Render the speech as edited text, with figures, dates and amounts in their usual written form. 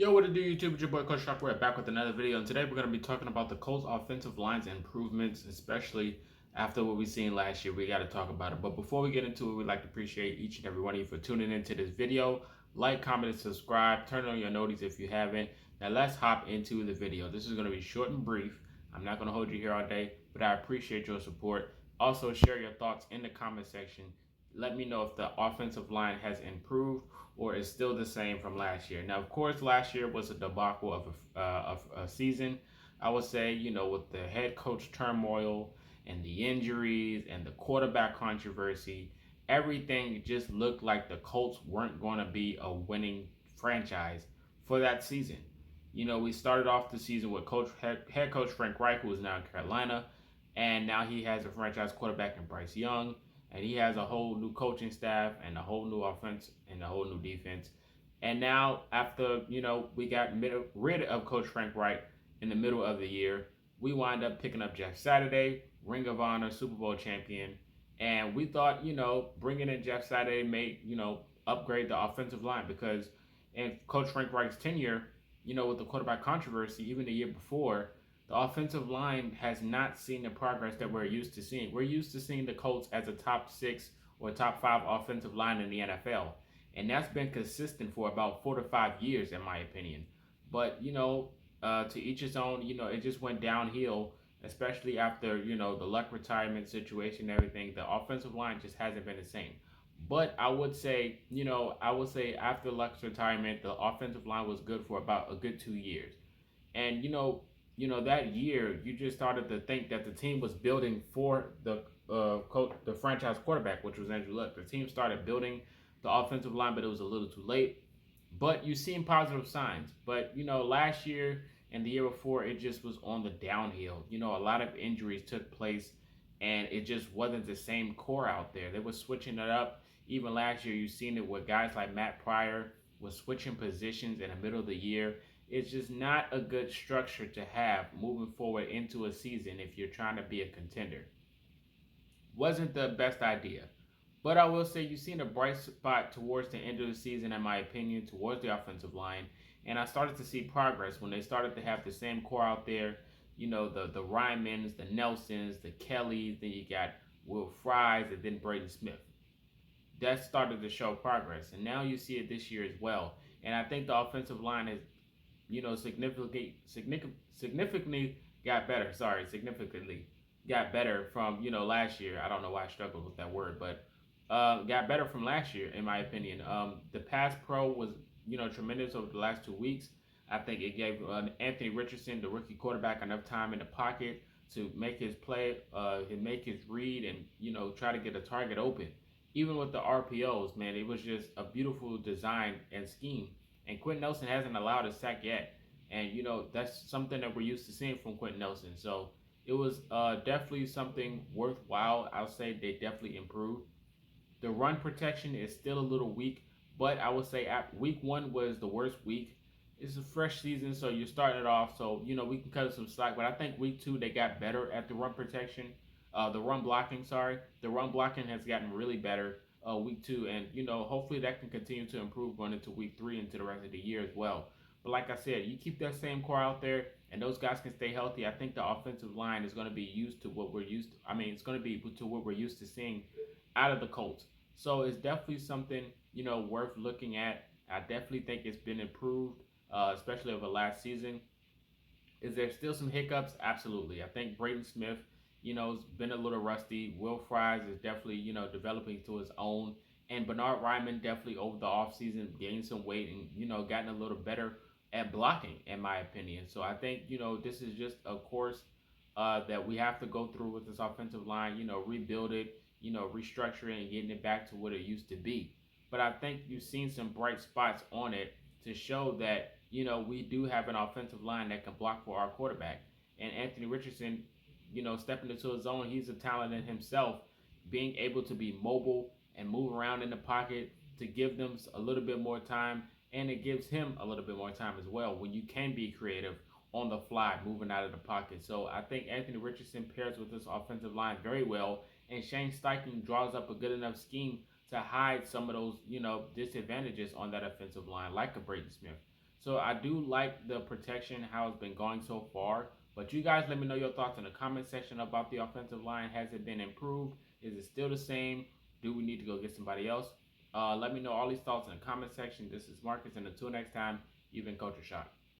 Yo, what it do, YouTube? It's your boy ColtsTalk. We're back with another video, and today we're going to be talking about the Colts offensive line's improvements, especially after what we've seen last year. We got to talk about it. But before we get into it, we'd like to appreciate each and every one of you for tuning into this video. Like, comment, and subscribe. Turn on your notifications if you haven't. Now let's hop into the video. This is going to be short and brief. I'm not going to hold you here all day, but I appreciate your support. Also, share your thoughts in the comment section. Let me know if the offensive line has improved or is still the same from last year. Now, of course, last year was a debacle of a season. I would say, with the head coach turmoil and the injuries and the quarterback controversy, everything just looked like the Colts weren't going to be a winning franchise for that season. We started off the season with head coach Frank Reich, who is now in Carolina, and now he has a franchise quarterback in Bryce Young. And he has a whole new coaching staff and a whole new offense and a whole new defense. And now, after, we got rid of Coach Frank Reich in the middle of the year, we wind up picking up Jeff Saturday, Ring of Honor, Super Bowl champion. And we thought, bringing in Jeff Saturday may, upgrade the offensive line because in Coach Frank Reich's tenure, with the quarterback controversy, even the year before, the offensive line has not seen the progress that we're used to seeing. We're used to seeing the Colts as a top 6 or top 5 offensive line in the NFL. And that's been consistent for about 4 to 5 years, in my opinion. But, to each his own, it just went downhill, especially after, the Luck retirement situation and everything. The offensive line just hasn't been the same. But I would say, after Luck's retirement, the offensive line was good for about a good 2 years. And, that year, you just started to think that the team was building for the franchise quarterback, which was Andrew Luck. The team started building the offensive line, but it was a little too late. But you've seen positive signs. But, last year and the year before, it just was on the downhill. A lot of injuries took place, and it just wasn't the same core out there. They were switching it up. Even last year, you've seen it with guys like Matt Pryor was switching positions in the middle of the year. It's just not a good structure to have moving forward into a season if you're trying to be a contender. Wasn't the best idea. But I will say you've seen a bright spot towards the end of the season, in my opinion, towards the offensive line. And I started to see progress when they started to have the same core out there. The Rymans, the Nelsons, the Kellys, then you got Will Fries, and then Braden Smith. That started to show progress. And now you see it this year as well. And I think the offensive line has significantly got better. Significantly got better from, last year. I don't know why I struggled with that word, but got better from last year, in my opinion. The pass pro was, tremendous over the last 2 weeks. I think it gave Anthony Richardson, the rookie quarterback, enough time in the pocket to make his play, and make his read, and, try to get a target open. Even with the RPOs, man, it was just a beautiful design and scheme. And Quentin Nelson hasn't allowed a sack yet. And, that's something that we're used to seeing from Quentin Nelson. So it was definitely something worthwhile. I'll say they definitely improved. The run protection is still a little weak, but I would say week 1 was the worst week. It's a fresh season, so you're starting it off. So, we can cut some slack. But I think week 2, they got better at the run protection. The run blocking, The run blocking has gotten really better. Week 2, and hopefully that can continue to improve going into week 3 into the rest of the year as well. But like I said, you keep that same core out there and those guys can stay healthy. I think the offensive line is going to be used to what we're used to. It's going to be to what we're used to seeing out of the Colts. So it's definitely something worth looking at. I definitely think it's been improved, especially over last season. Is there still some hiccups? Absolutely. I think Braden Smith, has been a little rusty. Will Fries is definitely, developing to his own. And Bernard Ryman definitely over the offseason gained some weight and, gotten a little better at blocking, in my opinion. So I think, this is just a course that we have to go through with this offensive line, rebuild it, restructure it and getting it back to what it used to be. But I think you've seen some bright spots on it to show that, we do have an offensive line that can block for our quarterback. And Anthony Richardson, stepping into his own, he's a talent in himself, being able to be mobile and move around in the pocket to give them a little bit more time, and it gives him a little bit more time as well when you can be creative on the fly, moving out of the pocket. So I think Anthony Richardson pairs with this offensive line very well, and Shane Steichen draws up a good enough scheme to hide some of those, disadvantages on that offensive line, like a Braden Smith. So I do like the protection, how it's been going so far. But you guys let me know your thoughts in the comment section about the offensive line. Has it been improved? Is it still the same? Do we need to go get somebody else? Let me know all these thoughts in the comment section. This is Marcus, and until next time, you've been Culture Shock.